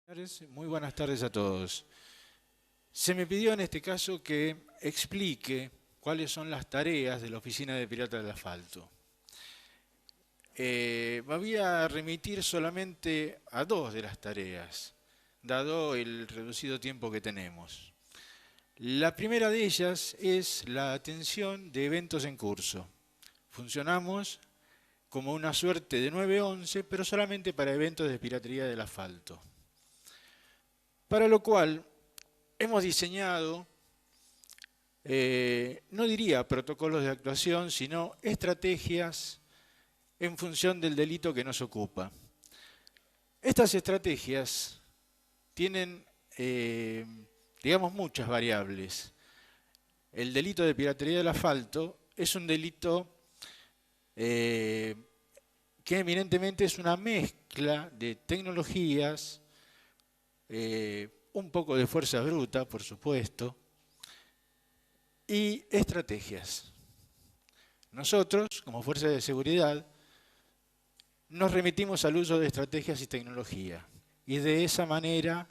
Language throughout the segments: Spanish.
Señores, muy buenas tardes a todos. Se me pidió en este caso que explique cuáles son las tareas de la Oficina de Pirata del Asfalto. Me voy a remitir solamente a dos de las tareas, dado el reducido tiempo que tenemos. La primera de ellas es la atención de eventos en curso. Funcionamos como una suerte de 911, pero solamente para eventos de piratería del asfalto. Para lo cual hemos diseñado, no diría protocolos de actuación, sino estrategias en función del delito que nos ocupa. Estas estrategias tienen, digamos, muchas variables. El delito de piratería del asfalto es un delito que eminentemente es una mezcla de tecnologías, un poco de fuerza bruta, por supuesto, y estrategias. Nosotros, como fuerza de seguridad, nos remitimos al uso de estrategias y tecnología, y de esa manera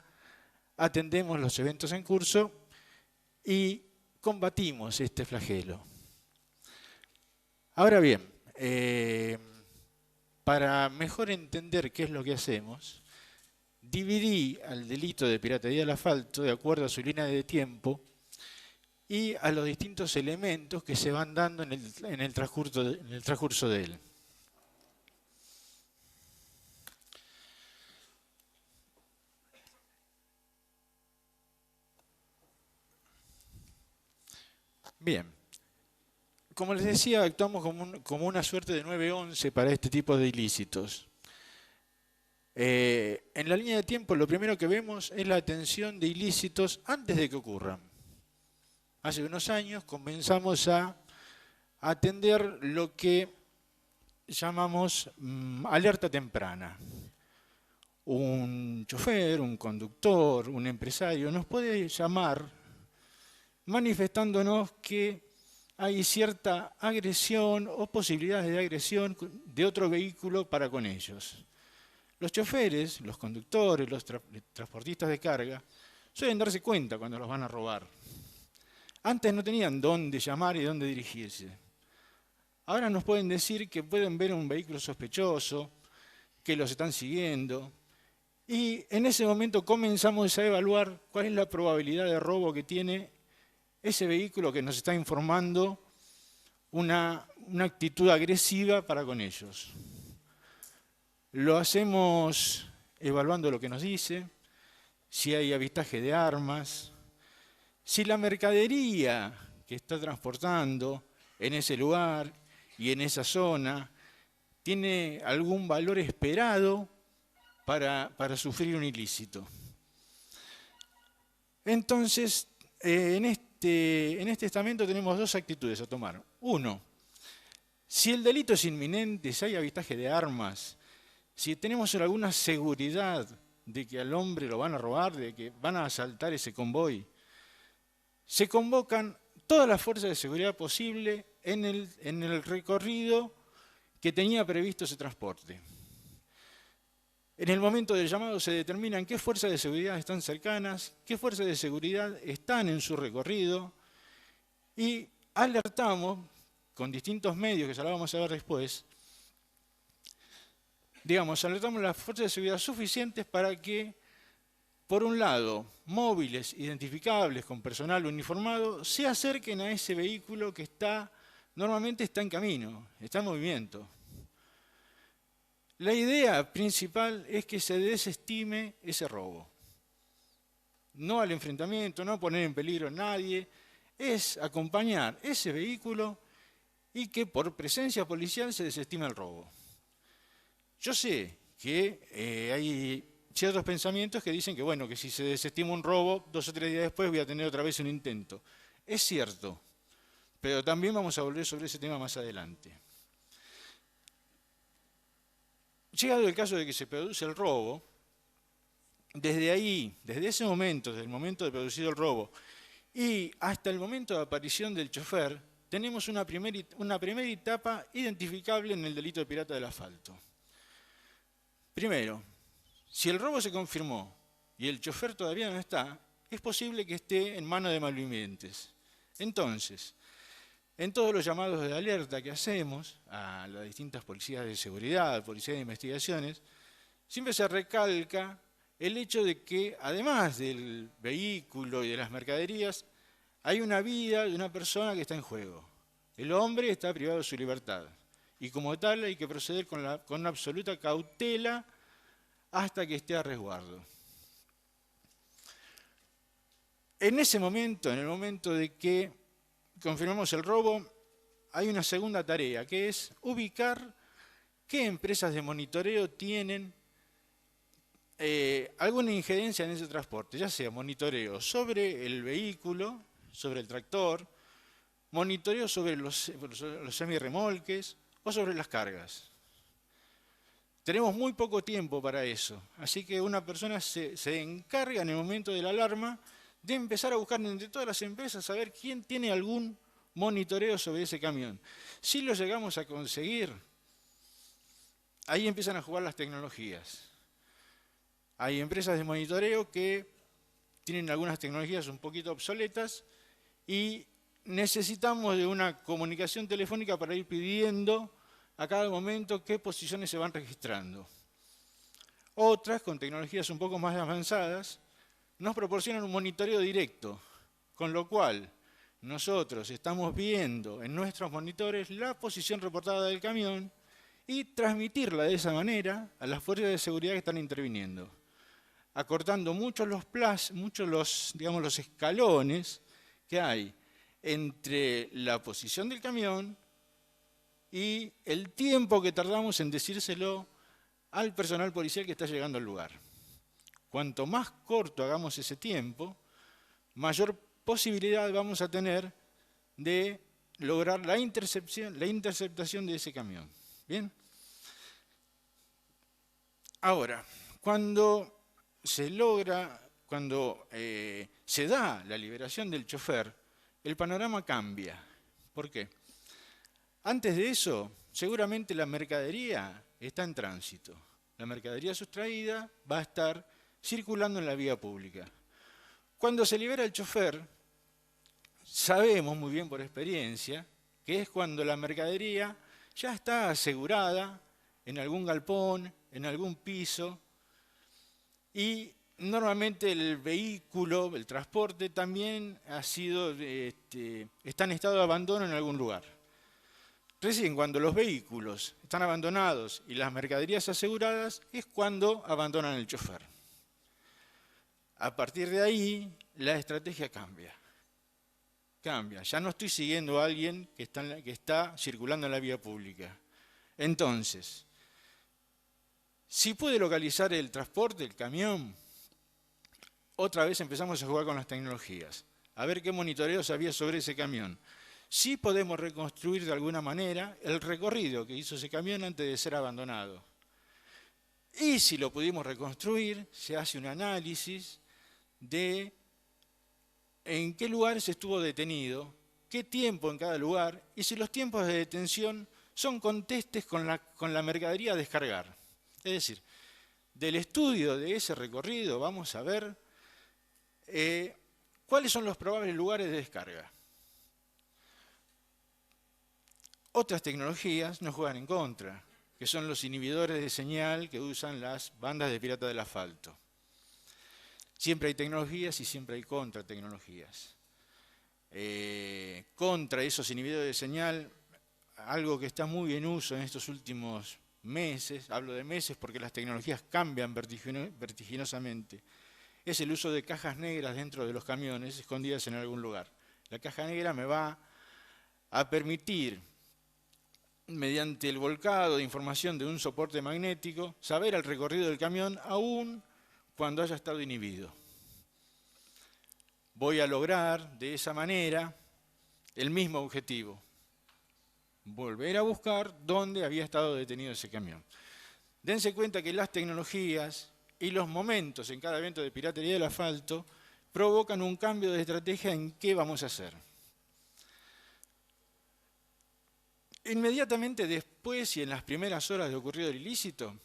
atendemos los eventos en curso y combatimos este flagelo. Ahora bien, para mejor entender qué es lo que hacemos, dividí al delito de piratería del asfalto de acuerdo a su línea de tiempo y a los distintos elementos que se van dando en el transcurso de él. Bien, como les decía, actuamos como una suerte de 911 para este tipo de ilícitos. En la línea de tiempo lo primero que vemos es la atención de ilícitos antes de que ocurran. Hace unos años comenzamos a atender lo que llamamos alerta temprana. Un chofer, un conductor, un empresario nos puede llamar manifestándonos que hay cierta agresión o posibilidades de agresión de otro vehículo para con ellos. Los choferes, los conductores, los transportistas de carga suelen darse cuenta cuando los van a robar. Antes no tenían dónde llamar y dónde dirigirse. Ahora nos pueden decir que pueden ver un vehículo sospechoso, que los están siguiendo, y en ese momento comenzamos a evaluar cuál es la probabilidad de robo que tiene ese vehículo que nos está informando una actitud agresiva para con ellos. Lo hacemos evaluando lo que nos dice, si hay avistaje de armas, si la mercadería que está transportando en ese lugar y en esa zona tiene algún valor esperado para sufrir un ilícito. Entonces, en este estamento tenemos dos actitudes a tomar. Uno, si el delito es inminente, si hay avistaje de armas, si tenemos alguna seguridad de que al hombre lo van a robar, de que van a asaltar ese convoy, se convocan todas las fuerzas de seguridad posible en el recorrido que tenía previsto ese transporte. En el momento del llamado se determinan qué fuerzas de seguridad están cercanas, qué fuerzas de seguridad están en su recorrido y alertamos con distintos medios, que ya lo vamos a ver después, alertamos las fuerzas de seguridad suficientes para que, por un lado, móviles, identificables, con personal uniformado, se acerquen a ese vehículo que normalmente está en camino, está en movimiento. La idea principal es que se desestime ese robo. No al enfrentamiento, no poner en peligro a nadie, es acompañar ese vehículo y que por presencia policial se desestime el robo. Yo sé que hay ciertos pensamientos que dicen que, bueno, que si se desestima un robo, 2 o 3 días después voy a tener otra vez un intento. Es cierto, pero también vamos a volver sobre ese tema más adelante. Llegado el caso de que se produce el robo, desde ahí, desde ese momento, desde el momento de producido el robo, y hasta el momento de aparición del chofer, tenemos una primera etapa identificable en el delito de pirata del asfalto. Primero, si el robo se confirmó y el chofer todavía no está, es posible que esté en manos de malvivientes. Entonces, en todos los llamados de alerta que hacemos a las distintas policías de seguridad, policías de investigaciones, siempre se recalca el hecho de que, además del vehículo y de las mercaderías, hay una vida de una persona que está en juego. El hombre está privado de su libertad. Y como tal hay que proceder con absoluta cautela hasta que esté a resguardo. En ese momento, en el momento de que confirmamos el robo, hay una segunda tarea, que es ubicar qué empresas de monitoreo tienen alguna injerencia en ese transporte, ya sea monitoreo sobre el vehículo, sobre el tractor, monitoreo sobre los semirremolques o sobre las cargas. Tenemos muy poco tiempo para eso, así que una persona se encarga en el momento de la alarma de empezar a buscar entre todas las empresas a ver quién tiene algún monitoreo sobre ese camión. Si lo llegamos a conseguir, ahí empiezan a jugar las tecnologías. Hay empresas de monitoreo que tienen algunas tecnologías un poquito obsoletas y necesitamos de una comunicación telefónica para ir pidiendo a cada momento qué posiciones se van registrando. Otras, con tecnologías un poco más avanzadas, nos proporcionan un monitoreo directo, con lo cual nosotros estamos viendo en nuestros monitores la posición reportada del camión y transmitirla de esa manera a las fuerzas de seguridad que están interviniendo, acortando mucho los escalones que hay entre la posición del camión y el tiempo que tardamos en decírselo al personal policial que está llegando al lugar. Cuanto más corto hagamos ese tiempo, mayor posibilidad vamos a tener de lograr la interceptación de ese camión. ¿Bien? Ahora, cuando se da la liberación del chofer, el panorama cambia. ¿Por qué? Antes de eso, seguramente la mercadería está en tránsito. La mercadería sustraída va a estar circulando en la vía pública. Cuando se libera el chofer, sabemos muy bien por experiencia que es cuando la mercadería ya está asegurada en algún galpón, en algún piso, y normalmente el vehículo, el transporte, también está en estado de abandono en algún lugar. Recién cuando los vehículos están abandonados y las mercaderías aseguradas es cuando abandonan el chofer. A partir de ahí, la estrategia cambia. Ya no estoy siguiendo a alguien que está circulando en la vía pública. Entonces, si puede localizar el transporte, el camión, otra vez empezamos a jugar con las tecnologías, a ver qué monitoreos había sobre ese camión. Sí podemos reconstruir de alguna manera el recorrido que hizo ese camión antes de ser abandonado. Y si lo pudimos reconstruir, se hace un análisis de en qué lugares estuvo detenido, qué tiempo en cada lugar, y si los tiempos de detención son contestes con la mercadería a descargar. Es decir, del estudio de ese recorrido vamos a ver cuáles son los probables lugares de descarga. Otras tecnologías nos juegan en contra, que son los inhibidores de señal que usan las bandas de pirata del asfalto. Siempre hay tecnologías y siempre hay contratecnologías. Contra esos inhibidores de señal, algo que está muy en uso en estos últimos meses, hablo de meses porque las tecnologías cambian vertiginosamente, es el uso de cajas negras dentro de los camiones escondidas en algún lugar. La caja negra me va a permitir, mediante el volcado de información de un soporte magnético, saber el recorrido del camión aún cuando haya estado inhibido. Voy a lograr de esa manera el mismo objetivo: volver a buscar dónde había estado detenido ese camión. Dense cuenta que las tecnologías y los momentos en cada evento de piratería del asfalto provocan un cambio de estrategia en qué vamos a hacer. Inmediatamente después y en las primeras horas de ocurrido el ilícito,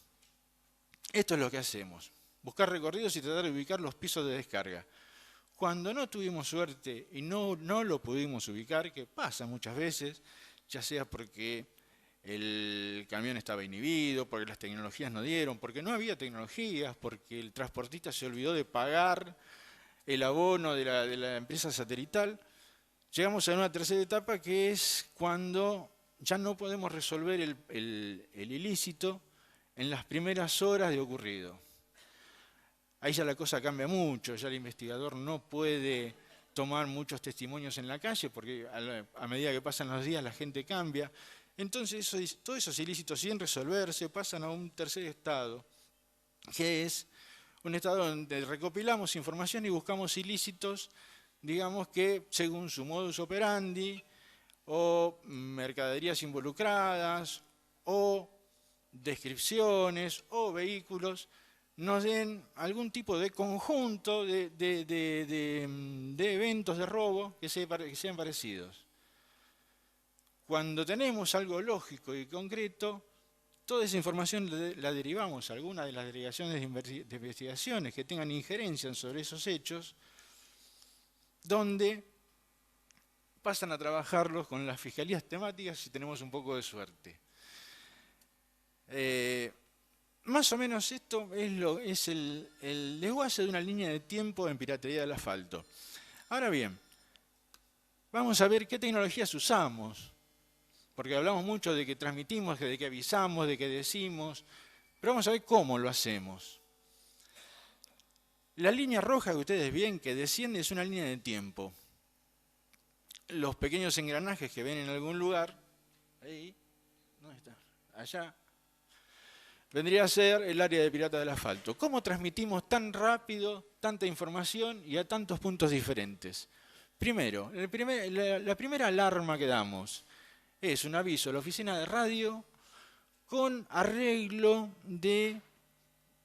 esto es lo que hacemos. buscar recorridos y tratar de ubicar los pisos de descarga. Cuando no tuvimos suerte y no lo pudimos ubicar, que pasa muchas veces, ya sea porque el camión estaba inhibido, porque las tecnologías no dieron, porque no había tecnologías, porque el transportista se olvidó de pagar el abono de la empresa satelital, llegamos a una tercera etapa que es cuando ya no podemos resolver el ilícito en las primeras horas de ocurrido. Ahí ya la cosa cambia mucho, ya el investigador no puede tomar muchos testimonios en la calle porque a medida que pasan los días la gente cambia. Entonces todos esos ilícitos sin resolverse pasan a un tercer estado, que es un estado donde recopilamos información y buscamos ilícitos, digamos que según su modus operandi, o mercaderías involucradas, o descripciones, o vehículos, nos den algún tipo de conjunto de eventos de robo que sean parecidos. Cuando tenemos algo lógico y concreto, toda esa información la derivamos a alguna de las delegaciones de investigaciones que tengan injerencia sobre esos hechos, donde pasan a trabajarlos con las fiscalías temáticas si tenemos un poco de suerte. Más o menos esto es el desguace de una línea de tiempo en piratería del asfalto. Ahora bien, vamos a ver qué tecnologías usamos, porque hablamos mucho de que transmitimos, de que avisamos, de que decimos, pero vamos a ver cómo lo hacemos. La línea roja que ustedes ven que desciende es una línea de tiempo. Los pequeños engranajes que ven en algún lugar, ahí, ¿dónde está? Allá, vendría a ser el área de pirata del asfalto. ¿Cómo transmitimos tan rápido tanta información y a tantos puntos diferentes? Primero, la primera alarma que damos es un aviso a la oficina de radio con arreglo de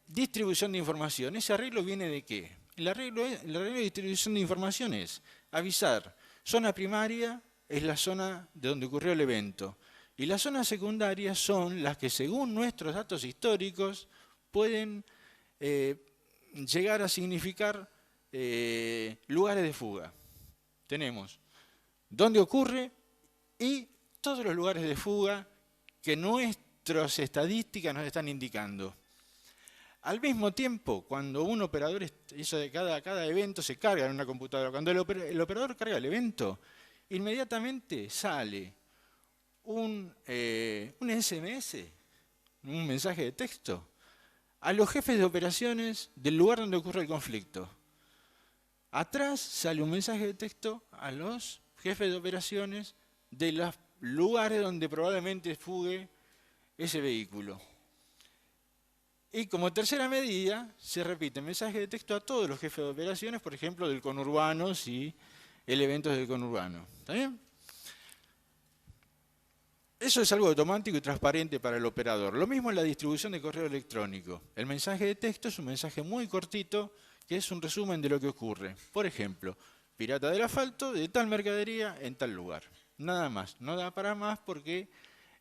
distribución de información. ¿Ese arreglo viene de qué? El arreglo de distribución de información es avisar. Zona primaria es la zona de donde ocurrió el evento. Y las zonas secundarias son las que, según nuestros datos históricos, pueden llegar a significar lugares de fuga. Tenemos dónde ocurre y todos los lugares de fuga que nuestras estadísticas nos están indicando. Al mismo tiempo, cuando un operador, eso de cada evento se carga en una computadora, cuando el operador carga el evento, inmediatamente sale un SMS, un mensaje de texto, a los jefes de operaciones del lugar donde ocurre el conflicto. Atrás sale un mensaje de texto a los jefes de operaciones de los lugares donde probablemente fugue ese vehículo. Y como tercera medida, se repite mensaje de texto a todos los jefes de operaciones, por ejemplo, del conurbano, si el evento es del conurbano. ¿Está bien? Eso es algo automático y transparente para el operador. Lo mismo en la distribución de correo electrónico. El mensaje de texto es un mensaje muy cortito, que es un resumen de lo que ocurre. Por ejemplo, pirata del asfalto de tal mercadería en tal lugar. Nada más, no da para más porque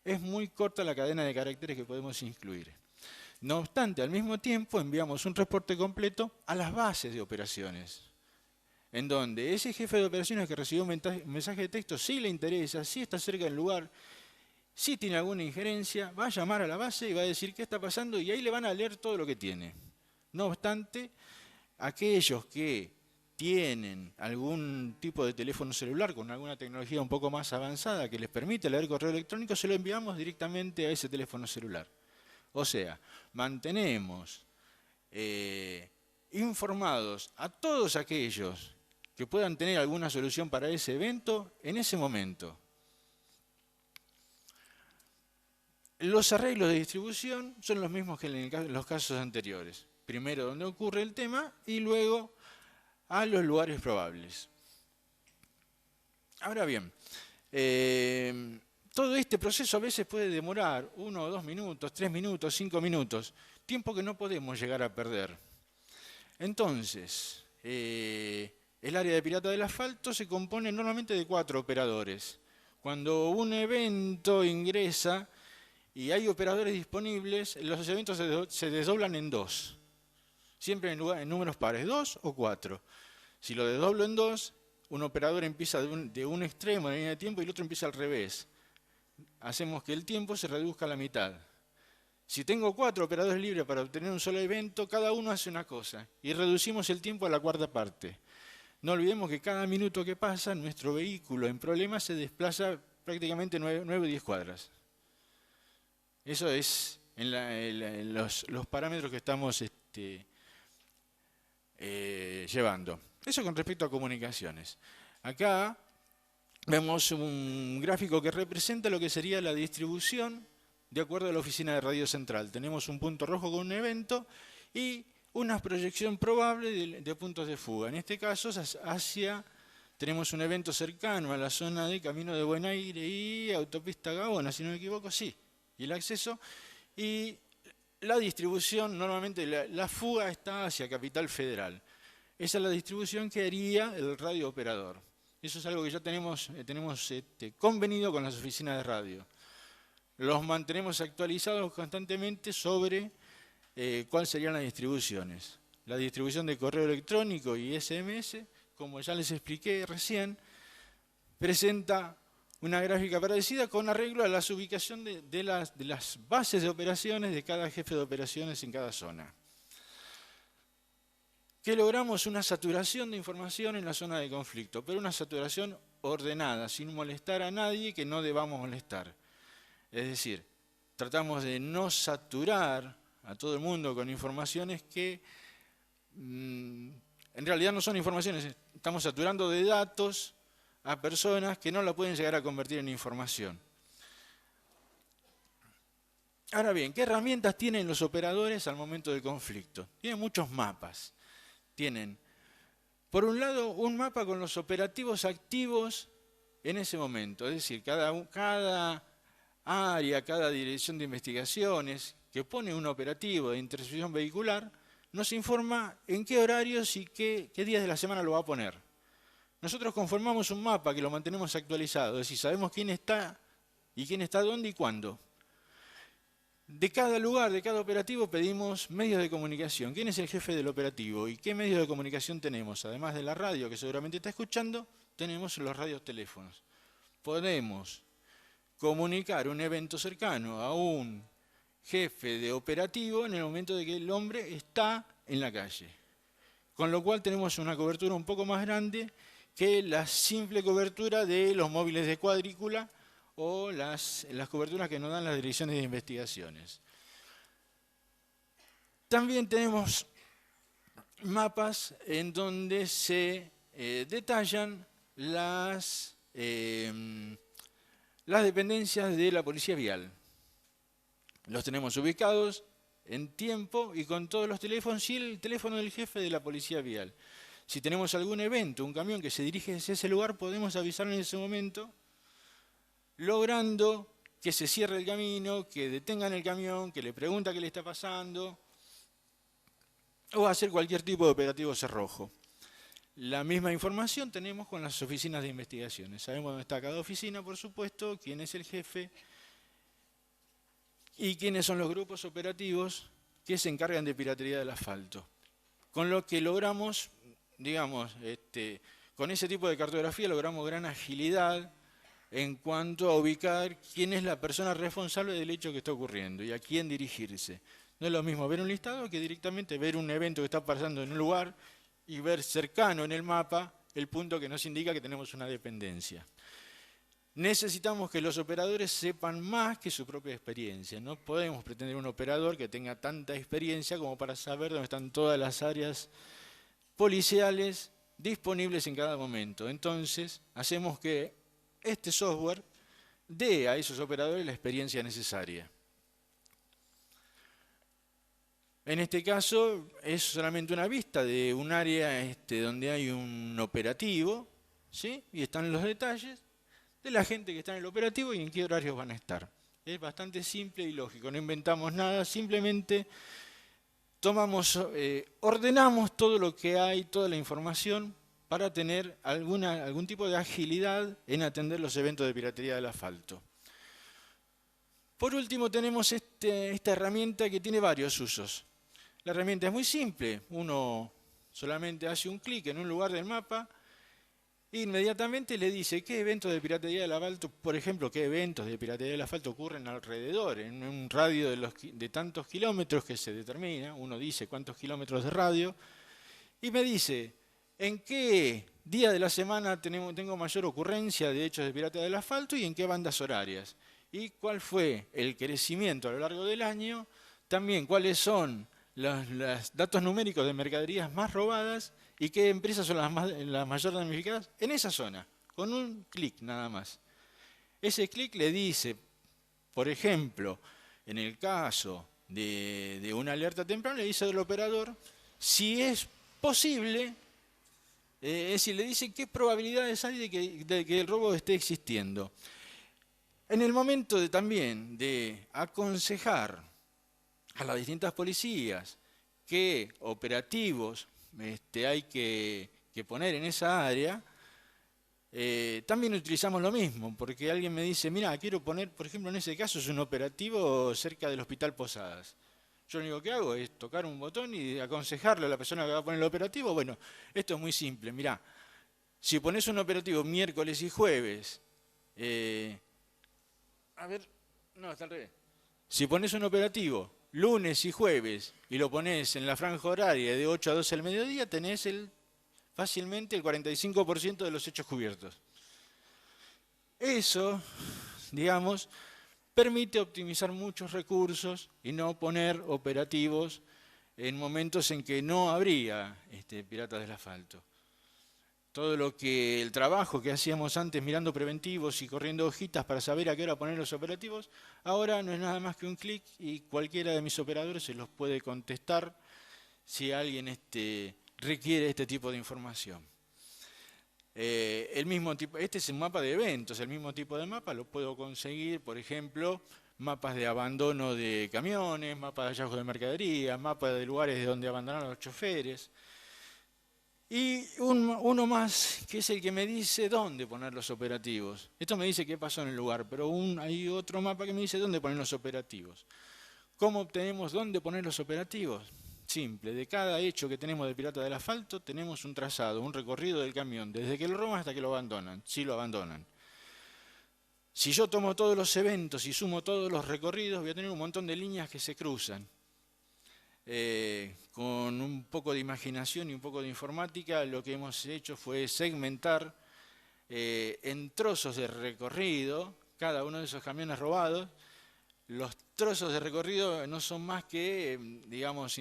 es muy corta la cadena de caracteres que podemos incluir. No obstante, al mismo tiempo enviamos un reporte completo a las bases de operaciones, en donde ese jefe de operaciones que recibió un mensaje de texto, si le interesa, si está cerca del lugar, si tiene alguna injerencia, va a llamar a la base y va a decir qué está pasando y ahí le van a leer todo lo que tiene. No obstante, aquellos que tienen algún tipo de teléfono celular con alguna tecnología un poco más avanzada que les permite leer correo electrónico, se lo enviamos directamente a ese teléfono celular. O sea, mantenemos informados a todos aquellos que puedan tener alguna solución para ese evento en ese momento. Los arreglos de distribución son los mismos que en los casos anteriores. Primero donde ocurre el tema y luego a los lugares probables. Ahora bien, todo este proceso a veces puede demorar 1 o 2 minutos, 3 minutos, 5 minutos, tiempo que no podemos llegar a perder. Entonces, el área de pirata del asfalto se compone normalmente de 4 operadores. Cuando un evento ingresa y hay operadores disponibles, los eventos se desdoblan en 2. siempre en números pares, 2 o 4. Si lo desdoblo en 2, un operador empieza de un extremo de la línea de tiempo y el otro empieza al revés. Hacemos que el tiempo se reduzca a la mitad. Si tengo 4 operadores libres para obtener un solo evento, cada uno hace una cosa y reducimos el tiempo a la cuarta parte. No olvidemos que cada minuto que pasa, nuestro vehículo en problemas se desplaza prácticamente 9 o 10 cuadras. Eso es en los parámetros que estamos llevando. Eso con respecto a comunicaciones. Acá vemos un gráfico que representa lo que sería la distribución de acuerdo a la oficina de radio central. Tenemos un punto rojo con un evento y una proyección probable de puntos de fuga. En este caso, tenemos un evento cercano a la zona de Camino de Buen Aire y Autopista Gaona, si no me equivoco, sí. Y el acceso. Y la distribución, normalmente la fuga está hacia Capital Federal. Esa es la distribución que haría el radiooperador. Eso es algo que ya tenemos convenido con las oficinas de radio. Los mantenemos actualizados constantemente sobre cuáles serían las distribuciones. La distribución de correo electrónico y SMS, como ya les expliqué recién, presenta una gráfica parecida con arreglo a la ubicación de las bases de operaciones de cada jefe de operaciones en cada zona. Que logramos una saturación de información en la zona de conflicto, pero una saturación ordenada, sin molestar a nadie que no debamos molestar. Es decir, tratamos de no saturar a todo el mundo con informaciones que en realidad no son informaciones. Estamos saturando de datos a personas que no la pueden llegar a convertir en información. Ahora bien, ¿qué herramientas tienen los operadores al momento del conflicto? Tienen muchos mapas. Tienen, por un lado, un mapa con los operativos activos en ese momento. Es decir, cada área, cada dirección de investigaciones que pone un operativo de intercepción vehicular, nos informa en qué horarios y qué días de la semana lo va a poner. Nosotros conformamos un mapa que lo mantenemos actualizado, es decir, sabemos quién está y quién está dónde y cuándo. De cada lugar, de cada operativo pedimos medios de comunicación. ¿Quién es el jefe del operativo y qué medios de comunicación tenemos? Además de la radio que seguramente está escuchando, tenemos los radioteléfonos. Podemos comunicar un evento cercano a un jefe de operativo en el momento de que el hombre está en la calle. Con lo cual tenemos una cobertura un poco más grande que la simple cobertura de los móviles de cuadrícula o las coberturas que nos dan las direcciones de investigaciones. También tenemos mapas en donde se detallan las dependencias de la policía vial. Los tenemos ubicados en tiempo y con todos los teléfonos y el teléfono del jefe de la policía vial. Si tenemos algún evento, un camión que se dirige hacia ese lugar, podemos avisar en ese momento, logrando que se cierre el camino, que detengan el camión, que le pregunta qué le está pasando, o hacer cualquier tipo de operativo cerrojo. La misma información tenemos con las oficinas de investigaciones. Sabemos dónde está cada oficina, por supuesto, quién es el jefe y quiénes son los grupos operativos que se encargan de piratería del asfalto. Con lo que logramos, digamos, con ese tipo de cartografía logramos gran agilidad en cuanto a ubicar quién es la persona responsable del hecho que está ocurriendo y a quién dirigirse. No es lo mismo ver un listado que directamente ver un evento que está pasando en un lugar y ver cercano en el mapa el punto que nos indica que tenemos una dependencia. Necesitamos que los operadores sepan más que su propia experiencia. No podemos pretender un operador que tenga tanta experiencia como para saber dónde están todas las áreas policiales disponibles en cada momento. Entonces, hacemos que este software dé a esos operadores la experiencia necesaria. En este caso es solamente una vista de un área donde hay un operativo, ¿sí? Y están los detalles de la gente que está en el operativo y en qué horarios van a estar. Es bastante simple y lógico, no inventamos nada, simplemente ordenamos todo lo que hay, toda la información, para tener algún tipo de agilidad en atender los eventos de piratería del asfalto. Por último tenemos esta herramienta que tiene varios usos. La herramienta es muy simple, uno solamente hace un clic en un lugar del mapa e inmediatamente le dice qué eventos de piratería del asfalto, por ejemplo, qué eventos de piratería del asfalto ocurren alrededor, en un radio de tantos kilómetros que se determina, uno dice cuántos kilómetros de radio, y me dice en qué día de la semana tengo mayor ocurrencia de hechos de piratería del asfalto y en qué bandas horarias, y cuál fue el crecimiento a lo largo del año, también cuáles son los datos numéricos de mercaderías más robadas y qué empresas son las mayor damnificadas en esa zona, con un clic nada más. Ese clic le dice, por ejemplo, en el caso de una alerta temprana, le dice al operador si es posible, es decir, le dice qué probabilidades hay de que el robo esté existiendo. En el momento también de aconsejar a las distintas policías qué operativos hay que poner en esa área, también utilizamos lo mismo, porque alguien me dice, mira, quiero poner, por ejemplo, en ese caso es un operativo cerca del Hospital Posadas. Yo lo único que hago es tocar un botón y aconsejarle a la persona que va a poner el operativo, bueno, esto es muy simple, mirá, si pones un operativo miércoles y jueves, está al revés. Si pones un operativo lunes y jueves y lo pones en la franja horaria de 8 a 12 del mediodía, tenés fácilmente el 45% de los hechos cubiertos. Eso, digamos, permite optimizar muchos recursos y no poner operativos en momentos en que no habría piratas del asfalto. Todo el trabajo que hacíamos antes mirando preventivos y corriendo hojitas para saber a qué hora poner los operativos, ahora no es nada más que un clic y cualquiera de mis operadores se los puede contestar si alguien requiere este tipo de información. El mismo tipo, este es un mapa de eventos, el mismo tipo de mapa lo puedo conseguir, por ejemplo, mapas de abandono de camiones, mapas de hallazgo de mercadería, mapas de lugares de donde abandonaron los choferes. Y uno más, que es el que me dice dónde poner los operativos. Esto me dice qué pasó en el lugar, pero hay otro mapa que me dice dónde poner los operativos. ¿Cómo obtenemos dónde poner los operativos? Simple, de cada hecho que tenemos de pirata del asfalto tenemos un trazado, un recorrido del camión, desde que lo roban hasta que lo abandonan, si lo abandonan. Si yo tomo todos los eventos y sumo todos los recorridos, voy a tener un montón de líneas que se cruzan. Con un poco de imaginación y un poco de informática, lo que hemos hecho fue segmentar en trozos de recorrido cada uno de esos camiones robados. Los trozos de recorrido no son más que, digamos,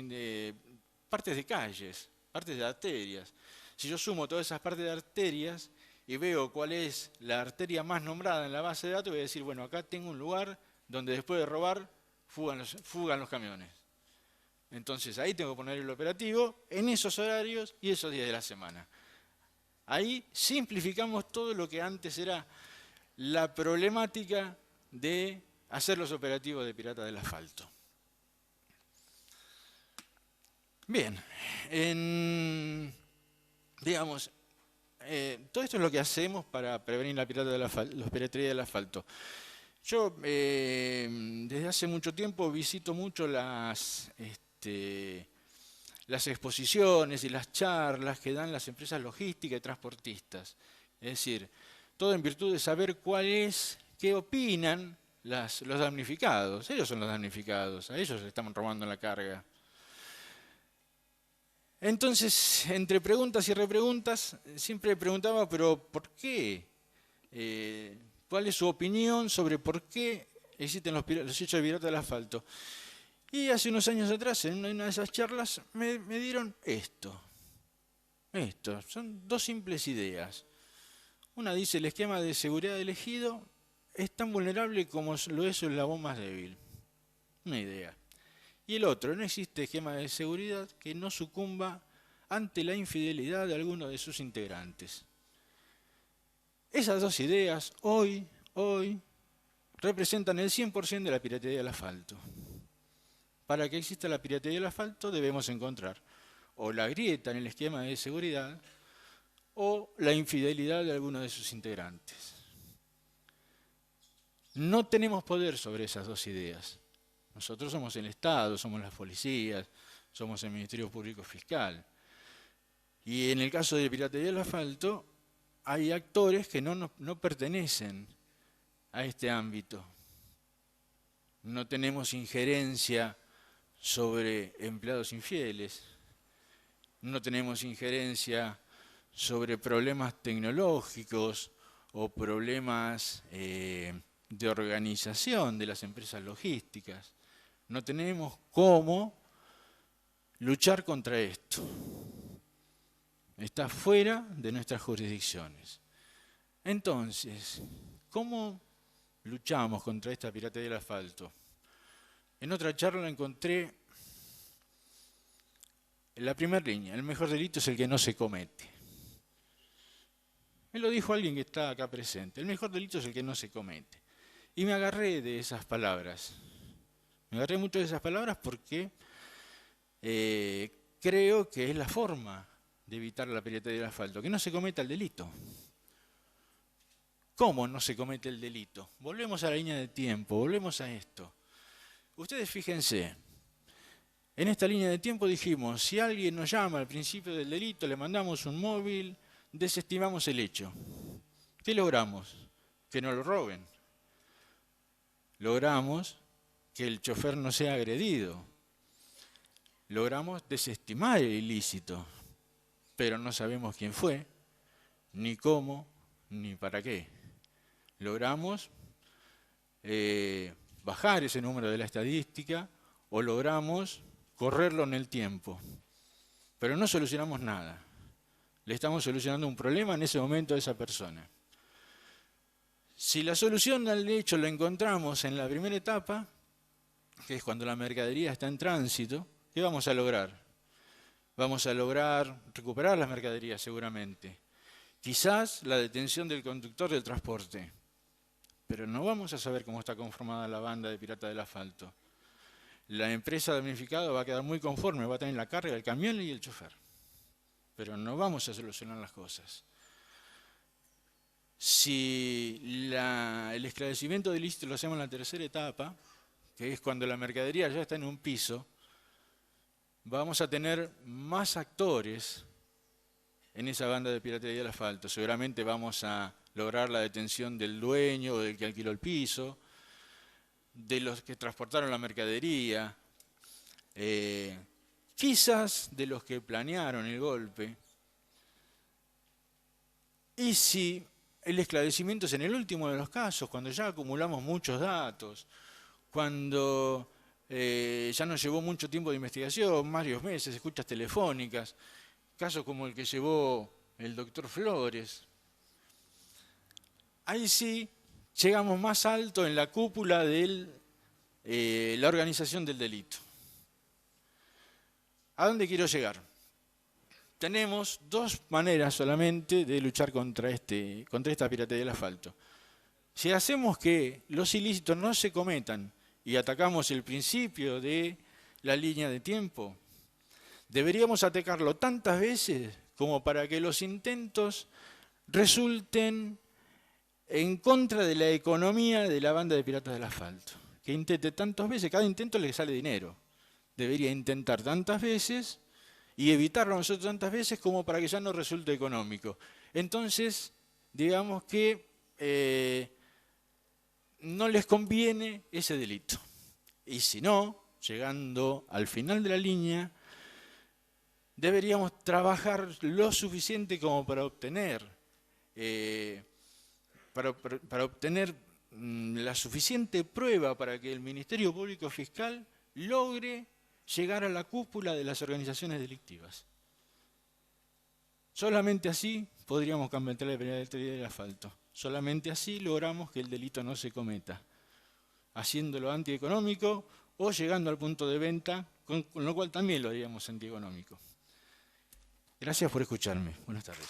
partes de calles, partes de arterias. Si yo sumo todas esas partes de arterias y veo cuál es la arteria más nombrada en la base de datos, voy a decir, bueno, acá tengo un lugar donde después de robar fugan los camiones. Entonces ahí tengo que poner el operativo en esos horarios y esos días de la semana. Ahí simplificamos todo lo que antes era la problemática de hacer los operativos de pirata del asfalto. Bien, digamos, todo esto es lo que hacemos para prevenir la piratería del asfalto. Yo desde hace mucho tiempo visito mucho las exposiciones y las charlas que dan las empresas logísticas y transportistas. Es decir, todo en virtud de saber qué opinan los damnificados. Ellos son los damnificados, a ellos le estamos robando la carga. Entonces, entre preguntas y repreguntas, siempre preguntaba, pero ¿por qué? ¿Cuál es su opinión sobre por qué existen los hechos de pirata del asfalto? Y hace unos años atrás, en una de esas charlas, me dieron esto. Son dos simples ideas. Una dice, el esquema de seguridad elegido es tan vulnerable como lo es el eslabón más débil. Una idea. Y el otro, no existe esquema de seguridad que no sucumba ante la infidelidad de alguno de sus integrantes. Esas dos ideas, hoy, representan el 100% de la piratería del asfalto. Para que exista la piratería del asfalto debemos encontrar o la grieta en el esquema de seguridad o la infidelidad de alguno de sus integrantes. No tenemos poder sobre esas dos ideas. Nosotros somos el Estado, somos las policías, somos el Ministerio Público Fiscal. Y en el caso de piratería del asfalto, hay actores que no pertenecen a este ámbito. No tenemos injerencia sobre empleados infieles, no tenemos injerencia sobre problemas tecnológicos o problemas de organización de las empresas logísticas. No tenemos cómo luchar contra esto. Está fuera de nuestras jurisdicciones. Entonces, ¿cómo luchamos contra esta piratería del asfalto? En otra charla encontré la primera línea: el mejor delito es el que no se comete. Me lo dijo alguien que está acá presente: el mejor delito es el que no se comete. Y me agarré de esas palabras. Me agarré mucho de esas palabras porque creo que es la forma de evitar la piratería del asfalto, que no se cometa el delito. ¿Cómo no se comete el delito? Volvemos a la línea de tiempo, volvemos a esto. Ustedes fíjense, en esta línea de tiempo dijimos: si alguien nos llama al principio del delito, le mandamos un móvil, desestimamos el hecho. ¿Qué logramos? Que no lo roben. Logramos que el chofer no sea agredido. Logramos desestimar el ilícito, pero no sabemos quién fue, ni cómo, ni para qué. Logramos bajar ese número de la estadística o logramos correrlo en el tiempo, pero no solucionamos nada. Le estamos solucionando un problema en ese momento a esa persona. Si la solución al hecho la encontramos en la primera etapa, que es cuando la mercadería está en tránsito, ¿qué vamos a lograr? Vamos a lograr recuperar las mercaderías seguramente. Quizás la detención del conductor del transporte. Pero no vamos a saber cómo está conformada la banda de piratas del asfalto. La empresa damnificada va a quedar muy conforme, va a tener la carga del camión y el chofer. Pero no vamos a solucionar las cosas. Si el esclarecimiento del ilícito lo hacemos en la tercera etapa, que es cuando la mercadería ya está en un piso, vamos a tener más actores en esa banda de piratería del asfalto. Seguramente vamos a lograr la detención del dueño o del que alquiló el piso, de los que transportaron la mercadería, quizás de los que planearon el golpe. Y si el esclarecimiento es en el último de los casos, cuando ya acumulamos muchos datos, cuando ya nos llevó mucho tiempo de investigación, varios meses, escuchas telefónicas, casos como el que llevó el doctor Flores. Ahí sí llegamos más alto en la cúpula de la organización del delito. ¿A dónde quiero llegar? Tenemos dos maneras solamente de luchar contra esta piratería del asfalto. Si hacemos que los ilícitos no se cometan y atacamos el principio de la línea de tiempo, deberíamos atacarlo tantas veces como para que los intentos resulten en contra de la economía de la banda de piratas del asfalto. Que intente tantas veces, cada intento le sale dinero. Debería intentar tantas veces y evitarlo nosotros tantas veces como para que ya no resulte económico. Entonces, digamos que no les conviene ese delito. Y si no, llegando al final de la línea, deberíamos trabajar lo suficiente como para obtener la suficiente prueba para que el Ministerio Público Fiscal logre llegar a la cúpula de las organizaciones delictivas. Solamente así podríamos cambiar la piratería del asfalto. Solamente así logramos que el delito no se cometa, haciéndolo antieconómico o llegando al punto de venta, con lo cual también lo haríamos antieconómico. Gracias por escucharme. Buenas tardes.